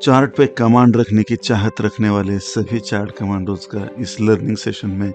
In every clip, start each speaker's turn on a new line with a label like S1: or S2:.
S1: Chart पे command रखने की चाहत रखने वाले सभी चार्ट कमांडोज का इस लर्निंग सेशन में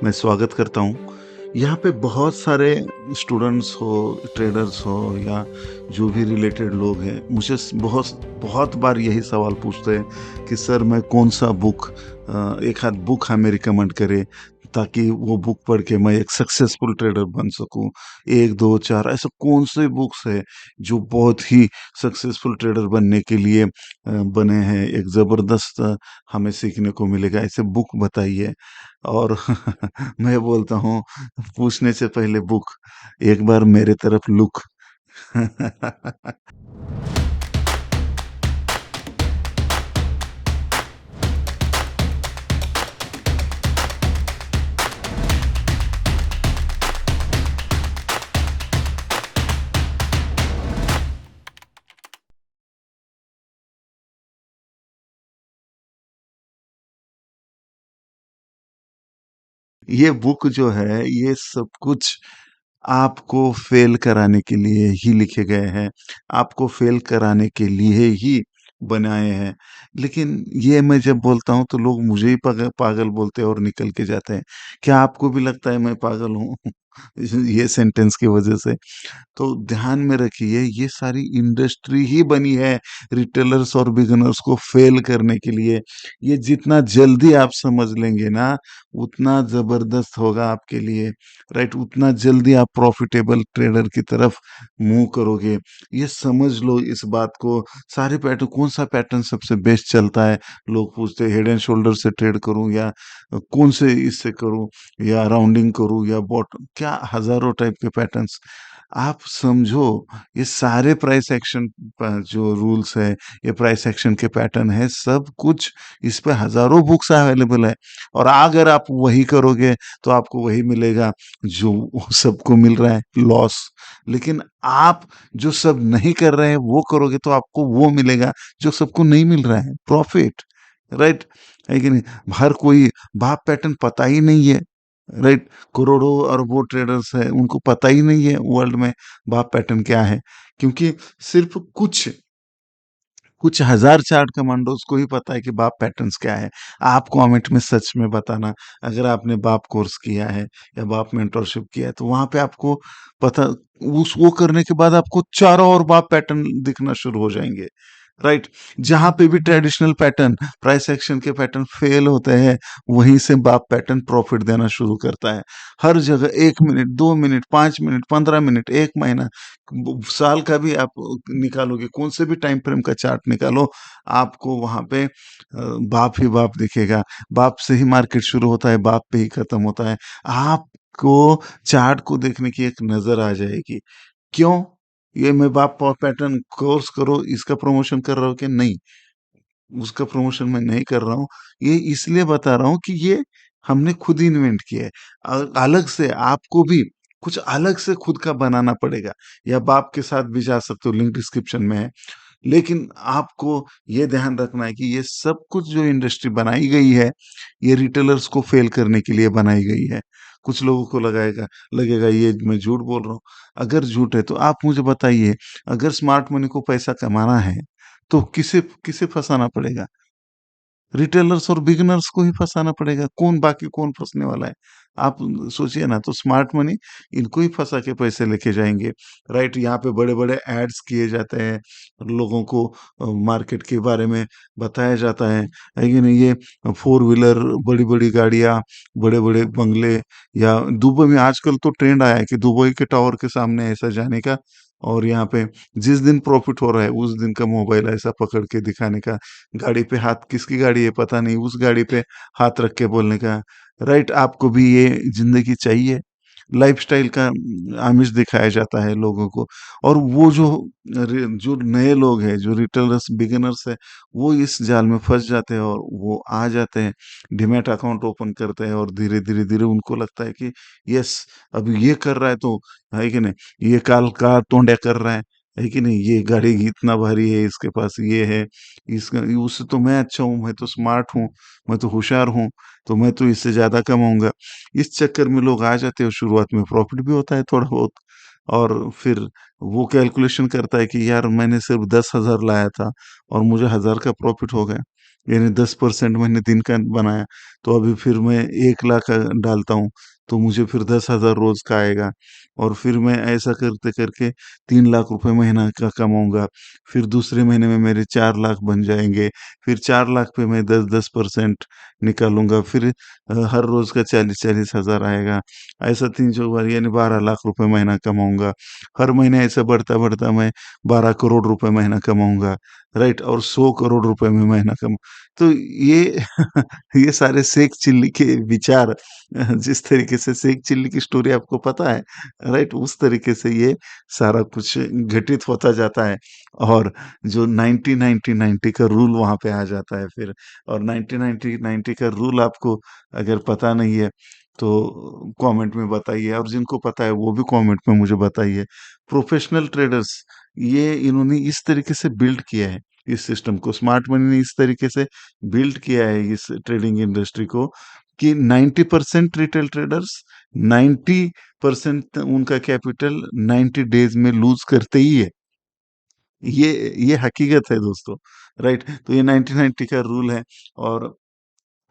S1: मैं स्वागत करता हूँ। यहाँ पे बहुत सारे स्टूडेंट्स हो, ट्रेडर्स हो या जो भी रिलेटेड लोग हैं, मुझे बहुत बहुत बार यही सवाल पूछते हैं कि सर मैं कौन सा बुक, एक आध बुक हमें रिकमेंड करें ताकि वो बुक पढ़ के मैं एक सक्सेसफुल ट्रेडर बन सकूं। एक दो चार ऐसे कौन से बुक्स है जो बहुत ही सक्सेसफुल ट्रेडर बनने के लिए बने हैं, एक ज़बरदस्त हमें सीखने को मिलेगा, ऐसे बुक बताइए। और मैं बोलता हूँ पूछने से पहले बुक, एक बार मेरे तरफ लुक। ये बुक जो है, ये सब कुछ आपको फेल कराने के लिए ही लिखे गए हैं, आपको फेल कराने के लिए ही बनाए हैं। लेकिन ये मैं जब बोलता हूँ तो लोग मुझे ही पागल बोलते हैं और निकल के जाते हैं। क्या आपको भी लगता है मैं पागल हूँ? ये सेंटेंस की वजह से? तो ध्यान में रखिए, ये सारी इंडस्ट्री ही बनी है रिटेलर्स और बिगिनर्स को फेल करने के लिए। ये जितना जल्दी आप समझ लेंगे ना, उतना जबरदस्त होगा आपके लिए, राइट? उतना जल्दी आप प्रॉफिटेबल ट्रेडर की तरफ मूव करोगे। ये समझ लो इस बात को। सारे पैटर्न, कौन सा पैटर्न सबसे बेस्ट चलता है? लोग पूछते हैं हेड एंड शोल्डर से ट्रेड करूं या कौन से इससे करूं, या राउंडिंग करूं या बॉटम, क्या हजारों टाइप के पैटर्न्स। आप समझो, ये सारे प्राइस एक्शन जो रूल्स है, ये प्राइस एक्शन के पैटर्न है, सब कुछ इस पे हजारों बुक्स अवेलेबल है। और अगर आप वही करोगे तो आपको वही मिलेगा जो सबको मिल रहा है, लॉस। लेकिन आप जो सब नहीं कर रहे हैं वो करोगे तो आपको वो मिलेगा जो सबको नहीं मिल रहा है, प्रॉफिट। राइट? है कि नहीं? हर कोई भाव पैटर्न पता ही नहीं है, राइट? करोड़ों अरबों ट्रेडर्स है, उनको पता ही नहीं है वर्ल्ड में भाव पैटर्न क्या है, क्योंकि सिर्फ कुछ कुछ हजार चार्ट कमांडोज को ही पता है कि बाप पैटर्न्स क्या है। आप कमेंट में सच में बताना, अगर आपने बाप कोर्स किया है या बाप मेंटरशिप किया है तो वहां पे आपको पता, उस वो करने के बाद आपको चारों और बाप पैटर्न दिखना शुरू हो जाएंगे, राइट? जहां पे भी ट्रेडिशनल पैटर्न, प्राइस एक्शन के पैटर्न फेल होते हैं, वहीं से बाप पैटर्न प्रॉफिट देना शुरू करता है। हर जगह 1 मिनट, 2 मिनट, 5 मिनट, 15 मिनट, 1 महीना, साल का भी आप निकालोगे, कौन से भी टाइम फ्रेम का चार्ट निकालो, आपको वहां पे बाप ही बाप दिखेगा। बाप से ही मार्केट शुरू होता है, बाप पे ही खत्म होता है। आपको चार्ट को देखने की एक नजर आ जाएगी। क्यों? ये मैं बाप पैटर्न कोर्स करो इसका प्रमोशन कर रहा हूँ कि नहीं? उसका प्रमोशन मैं नहीं कर रहा हूँ। ये इसलिए बता रहा हूँ कि ये हमने खुद ही इन्वेंट किया है। अलग से आपको भी कुछ अलग से खुद का बनाना पड़ेगा, या बाप के साथ भी जा सकते हो, लिंक डिस्क्रिप्शन में है। लेकिन आपको ये ध्यान रखना है कि ये सब कुछ जो इंडस्ट्री बनाई गई है, ये रिटेलर्स को फेल करने के लिए बनाई गई है। कुछ लोगों को लगाएगा लगेगा ये मैं झूठ बोल रहा हूँ। अगर झूठ है तो आप मुझे बताइए, अगर स्मार्ट मनी को पैसा कमाना है तो किसे किसे फंसाना पड़ेगा? रिटेलर्स और बिगिनर्स को ही फंसाना पड़ेगा। कौन, बाकी कौन फंसने वाला है? आप सोचिए ना। तो स्मार्ट मनी इनको ही फंसा के पैसे लेके जाएंगे, राइट? यहाँ पे बड़े बड़े एड्स किए जाते हैं, लोगों को मार्केट के बारे में बताया जाता है कि नहीं? ये फोर व्हीलर, बड़ी बड़ी गाड़ियाँ, बड़े बड़े बंगले, या दुबई में आजकल तो ट्रेंड आया है कि दुबई के टावर के सामने ऐसा जाने का, और यहाँ पे जिस दिन प्रॉफिट हो रहा है उस दिन का मोबाइल ऐसा पकड़ के दिखाने का, गाड़ी पे हाथ, किसकी गाड़ी है पता नहीं, उस गाड़ी पे हाथ रख के बोलने का, राइट? आपको भी ये जिंदगी चाहिए? लाइफस्टाइल का आमिष दिखाया जाता है लोगों को। और वो जो नए लोग हैं, जो रिटेलर्स बिगिनर्स है, वो इस जाल में फंस जाते हैं और वो आ जाते हैं, डिमैट अकाउंट ओपन करते हैं, और धीरे धीरे धीरे उनको लगता है कि यस, अब ये कर रहा है तो, है कि नहीं? ये काल का तोंड्या कर रहा है कि नहीं? ये गाड़ी इतना भारी है, इसके पास ये है, इसका उससे तो मैं अच्छा हूँ, मैं तो स्मार्ट हूँ, मैं तो होशियार हूँ, तो मैं तो इससे ज्यादा कमाऊंगा। इस चक्कर में लोग आ जाते हैं, शुरुआत में प्रॉफिट भी होता है थोड़ा बहुत, और फिर वो कैलकुलेशन करता है कि यार मैंने सिर्फ 10,000 लाया था और मुझे 1,000 का प्रॉफिट हो गया, यानी 10% मैंने दिन का बनाया। तो अभी फिर मैं 1 लाख डालता हूँ, तो मुझे फिर 10,000 रोज का आएगा। और फिर मैं ऐसा करते करके 3 लाख रुपए महीना का कमाऊंगा। फिर दूसरे महीने में मेरे 4 लाख बन जाएंगे। फिर 4 लाख पे मैं 10-10% निकालूंगा। फिर हर रोज का 40-40 हजार आएगा। ऐसा 300 बार यानी 12 लाख रुपए महीना कमाऊंगा। हर महीने ऐसा बढ़ता बढ़ता मैं 12 करोड़ रुपए महीना कमाऊंगा। राइट, और 100 करोड़ रुपए में महीना कमा। तो ये ये सारे शेख चिल्ली के विचार, जिस तरीके से शेख चिल्ली की स्टोरी आपको पता है, राइट, उस तरीके से ये सारा कुछ घटित होता जाता है। और जो 90-90-90 का रूल वहां पे आ जाता है फिर। और 90-90-90 का रूल आपको अगर पता नहीं है तो कमेंट में बताइए, और जिनको पता है वो भी कमेंट में मुझे बताइए। प्रोफेशनल ट्रेडर्स, ये इन्होंने इस तरीके से बिल्ड किया है इस सिस्टम को, स्मार्ट मनी ने इस तरीके से बिल्ड किया है इस ट्रेडिंग इंडस्ट्री को कि 90% रिटेल ट्रेडर्स 90% उनका कैपिटल 90 डेज में लूज करते ही है। ये ये हकीकत है दोस्तों। राइट, तो ये 90-90 का रूल है और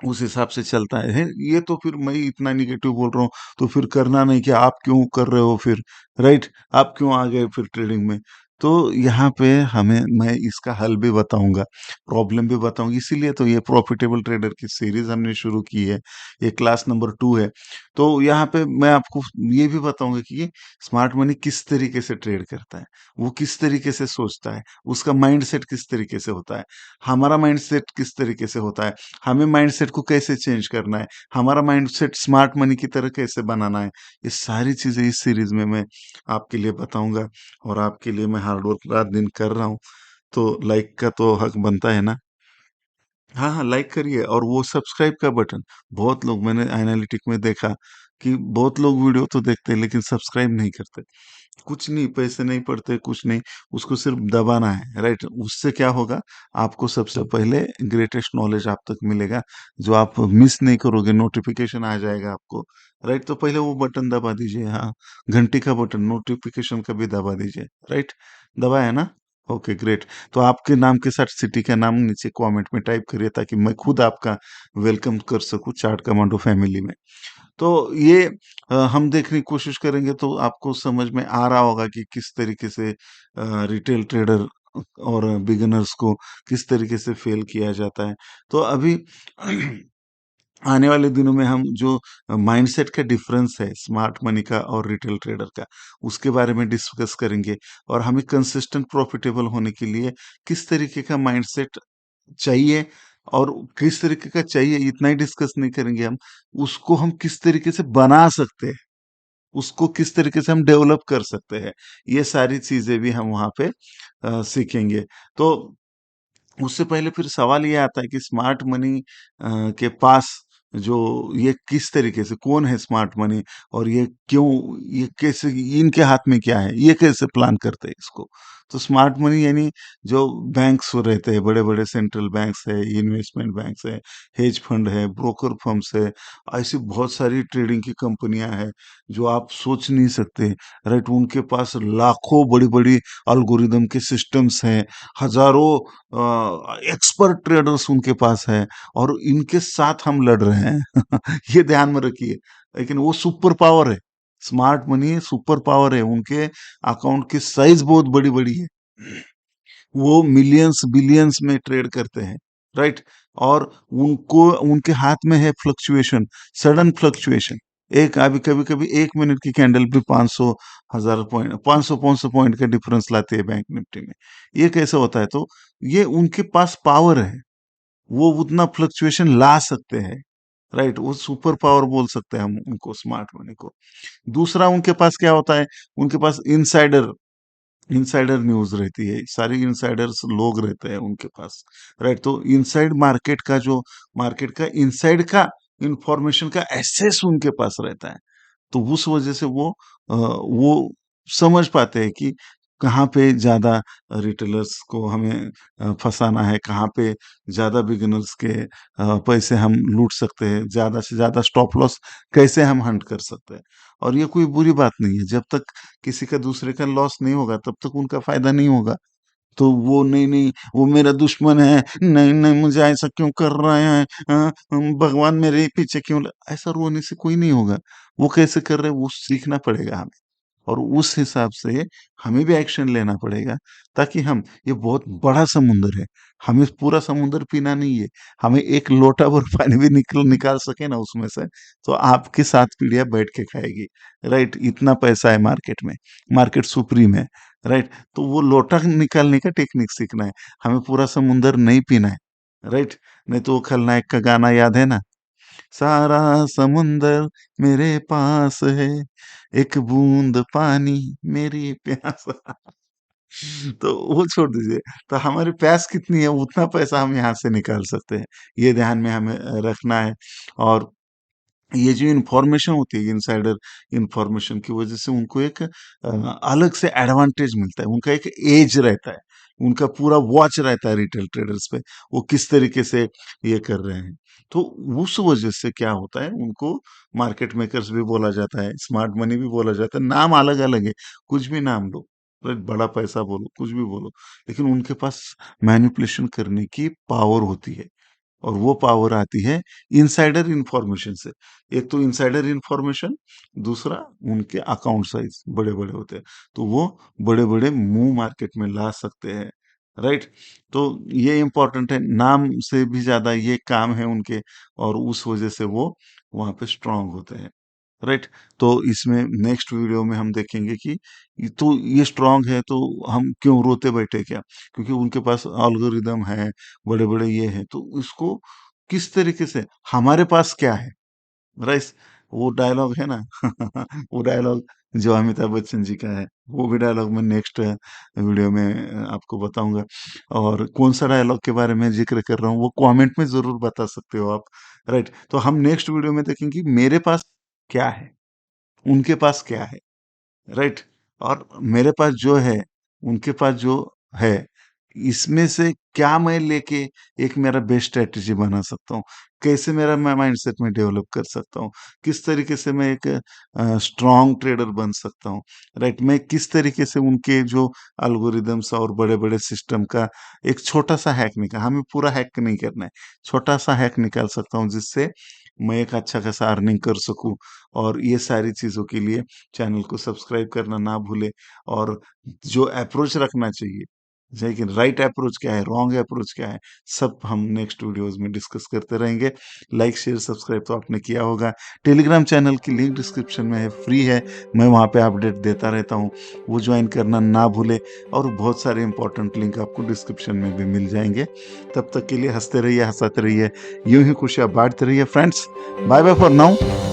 S1: उस हिसाब से चलता है। ये तो फिर मैं इतना निगेटिव बोल रहा हूँ, तो फिर करना नहीं क्या, आप क्यों कर रहे हो फिर? राइट, आप क्यों आ गए फिर ट्रेडिंग में? तो यहाँ पे हमें मैं इसका हल भी बताऊंगा, प्रॉब्लम भी बताऊंगी। इसीलिए तो ये प्रॉफिटेबल ट्रेडर की सीरीज हमने शुरू की है। ये क्लास नंबर 2 है। तो यहाँ पे मैं आपको ये भी बताऊंगा कि ये स्मार्ट मनी किस तरीके से ट्रेड करता है, वो किस तरीके से सोचता है, उसका माइंडसेट किस तरीके से होता है, हमारा माइंडसेट किस तरीके से होता है, हमें माइंडसेट को कैसे चेंज करना है, हमारा माइंडसेट स्मार्ट मनी की तरह कैसे बनाना है। ये सारी चीजें इस सीरीज में मैं आपके लिए बताऊंगा। और आपके लिए मैं हार्ड वर्क रात दिन कर रहा हूँ। तो लाइक का तो हक बनता है ना। हाँ हाँ, लाइक करिए, और वो सब्सक्राइब का बटन, बहुत लोग, मैंने एनालिटिक में देखा कि बहुत लोग वीडियो तो देखते हैं लेकिन सब्सक्राइब नहीं करते। कुछ नहीं, पैसे नहीं पड़ते, कुछ नहीं, उसको सिर्फ दबाना है। राइट, उससे क्या होगा, आपको सबसे पहले ग्रेटेस्ट नॉलेज आप तक मिलेगा, जो आप मिस नहीं करोगे, नोटिफिकेशन आ जाएगा आपको। राइट, तो पहले वो बटन दबा दीजिए, हाँ, घंटी का बटन, नोटिफिकेशन का भी दबा दीजिए। राइट, दबाया ना? Okay, great. तो आपके नाम के साथ सिटी का नाम नीचे कमेंट में टाइप करिए, ताकि मैं खुद आपका वेलकम कर सकूं चार्ट कमांडो फैमिली में। तो ये हम देखने की कोशिश करेंगे तो आपको समझ में आ रहा होगा कि किस तरीके से रिटेल ट्रेडर और बिगिनर्स को किस तरीके से फेल किया जाता है। तो अभी आने वाले दिनों में हम जो माइंडसेट का डिफरेंस है स्मार्ट मनी का और रिटेल ट्रेडर का, उसके बारे में डिस्कस करेंगे। और हमें कंसिस्टेंट प्रॉफिटेबल होने के लिए किस तरीके का माइंडसेट चाहिए, और किस तरीके का चाहिए इतना ही डिस्कस नहीं करेंगे हम, उसको हम किस तरीके से बना सकते हैं, उसको किस तरीके से हम डेवलप कर सकते हैं, ये सारी चीजें भी हम वहाँ पे सीखेंगे। तो उससे पहले फिर सवाल ये आता है कि स्मार्ट मनी के पास जो, ये किस तरीके से, कौन है स्मार्ट मनी, और ये क्यों, ये कैसे, इनके हाथ में क्या है, ये कैसे प्लान करते हैं इसको? तो स्मार्ट मनी यानी जो बैंक्स रहते हैं, बड़े बड़े सेंट्रल बैंक्स है, इन्वेस्टमेंट बैंक्स है, हेज फंड है, ब्रोकर फर्म्स है, ऐसी बहुत सारी ट्रेडिंग की कंपनियां हैं जो आप सोच नहीं सकते। राइट, उनके पास लाखों बड़ी बड़ी अल्गोरिदम के सिस्टम्स हैं, हजारों एक्सपर्ट ट्रेडर्स उनके पास है, और इनके साथ हम लड़ रहे हैं। ये ध्यान में रखिए। लेकिन वो सुपर पावर है, स्मार्ट मनी सुपर पावर है, उनके अकाउंट की साइज बहुत बड़ी बड़ी है, वो मिलियंस बिलियंस में ट्रेड करते हैं। राइट, और उनको, उनके हाथ में है फ्लक्चुएशन, सडन फ्लक्चुएशन। एक अभी कभी कभी 1 मिनट की कैंडल भी 500 हजार पॉइंट, 500 पॉइंट का डिफरेंस लाती है बैंक निफ्टी में। ये कैसे होता है? तो ये उनके पास पावर है, वो उतना फ्लक्चुएशन ला सकते हैं। राइट, वो सुपर पावर बोल सकते हैं हम उनको, स्मार्ट मनी को। दूसरा उनके पास क्या होता है, उनके पास इनसाइडर, इनसाइडर न्यूज रहती है, सारी इनसाइडर्स लोग रहते हैं उनके पास। राइट, तो इनसाइड मार्केट का जो, मार्केट का इनसाइड का इंफॉर्मेशन का एक्सेस उनके पास रहता है। तो उस वजह से वो समझ पाते हैं कि कहाँ पे ज़्यादा रिटेलर्स को हमें फँसाना है, कहाँ पे ज़्यादा बिगिनर्स के पैसे हम लूट सकते हैं, ज़्यादा से ज़्यादा स्टॉप लॉस कैसे हम हंट कर सकते हैं। और ये कोई बुरी बात नहीं है, जब तक किसी का दूसरे का लॉस नहीं होगा, तब तक उनका फ़ायदा नहीं होगा। तो वो नहीं, वो मेरा दुश्मन है, नहीं, मुझे ऐसा क्यों कर रहे हैं, भगवान मेरे पीछे क्यों ल ऐसा रोने से कोई नहीं होगा। वो कैसे कर रहे हैं, वो सीखना पड़ेगा हमें। और उस हिसाब से हमें भी एक्शन लेना पड़ेगा, ताकि हम ये बहुत बड़ा समुंदर है, हमें पूरा समुंदर पीना नहीं है, हमें एक लोटा भर पानी भी निकाल सके ना उसमें से, तो आपकी 7 पीढ़ियाँ बैठ के खाएगी, राइट? इतना पैसा है मार्केट में, मार्केट सुप्रीम है, राइट? तो वो लोटा निकालने का टेक्निक सीखना है, हमें पूरा समुंदर नहीं पीना है, राइट? नहीं तो वो खलनायक का गाना याद है ना? सारा समुंदर मेरे पास है, एक बूंद पानी मेरी प्यास। तो वो छोड़ दीजिए, तो हमारी प्यास कितनी है उतना पैसा हम यहाँ से निकाल सकते हैं, ये ध्यान में हमें रखना है। और ये जो इन्फॉर्मेशन होती है, इनसाइडर इन्फॉर्मेशन की वजह से उनको एक अलग से एडवांटेज मिलता है, उनका एक एज रहता है, उनका पूरा वॉच रहता है रिटेल ट्रेडर्स पे, वो किस तरीके से ये कर रहे हैं। तो उस वजह से क्या होता है, उनको मार्केट मेकर्स भी बोला जाता है, स्मार्ट मनी भी बोला जाता है, नाम अलग अलग है, कुछ भी नाम लो, right? बड़ा पैसा बोलो, कुछ भी बोलो, लेकिन उनके पास मैनिपुलेशन करने की पावर होती है। और वो पावर आती है इनसाइडर इंफॉर्मेशन से। एक तो इनसाइडर इंफॉर्मेशन, दूसरा उनके अकाउंट साइज बड़े-बड़े होते हैं। तो वो बड़े-बड़े मुंह मार्केट में ला सकते हैं, राइट? तो ये इम्पोर्टेंट है, नाम से भी ज़्यादा ये काम है उनके, और उस वजह से वो वहाँ पे स्ट्रांग होते हैं, राइट? तो इसमें नेक्स्ट वीडियो में हम देखेंगे कि तो ये स्ट्रांग है तो हम क्यों रोते बैठे क्या? क्योंकि उनके पास एल्गोरिदम है, बड़े-बड़े ये हैं, तो इसको किस तरीके से, हमारे पास क्या है? राइस वो डायलॉग है ना, वो डायलॉग जो अमिताभ बच्चन जी का है, वो भी डायलॉग मैं नेक्स्ट वीडियो में आपको बताऊँगा। और कौन-सा डायलॉग के बारे में ज़िक्र कर रहा हूँ, वो कमेंट में ज़रूर बता सकते हो आप, राइट? तो हम नेक्स्ट वीडियो में देखेंगे कि मेरे पास क्या है? उनके पास क्या है, राइट? और मेरे पास जो है, उनके पास जो है, इसमें से क्या मैं लेके एक मेरा बेस्ट स्ट्रैटेजी बना सकता हूँ? कैसे मेरा मैं माइंडसेट में डेवलप कर सकता हूँ? किस तरीके से मैं एक स्ट्रॉन्ग ट्रेडर बन सकता हूँ, राइट? मैं किस तरीके से उनके जो एल्गोरिदम्स और बड़े-बड़े सिस्टम का एक छोटा-सा हैक हमें पूरा हैक नहीं करना है, छोटा-सा हैक निकाल सकता हूँ जिससे मैं एक अच्छा खासा अर्निंग कर सकूँ। और ये सारी चीज़ों के लिए चैनल को सब्सक्राइब करना ना भूलें। और जो अप्रोच रखना चाहिए, लेकिन राइट अप्रोच क्या है, रॉन्ग अप्रोच क्या है, सब हम नेक्स्ट वीडियोस में डिस्कस करते रहेंगे। लाइक शेयर सब्सक्राइब तो आपने किया होगा। टेलीग्राम चैनल की लिंक डिस्क्रिप्शन में है, फ्री है, मैं वहाँ पे अपडेट देता रहता हूँ, वो ज्वाइन करना ना भूलें। और बहुत सारे इंपॉर्टेंट लिंक आपको डिस्क्रिप्शन में भी मिल जाएंगे। तब तक के लिए हंसते रहिए, हंसाते रहिए, यूं ही खुशियाँ बांटते रहिए friends. Bye bye for now.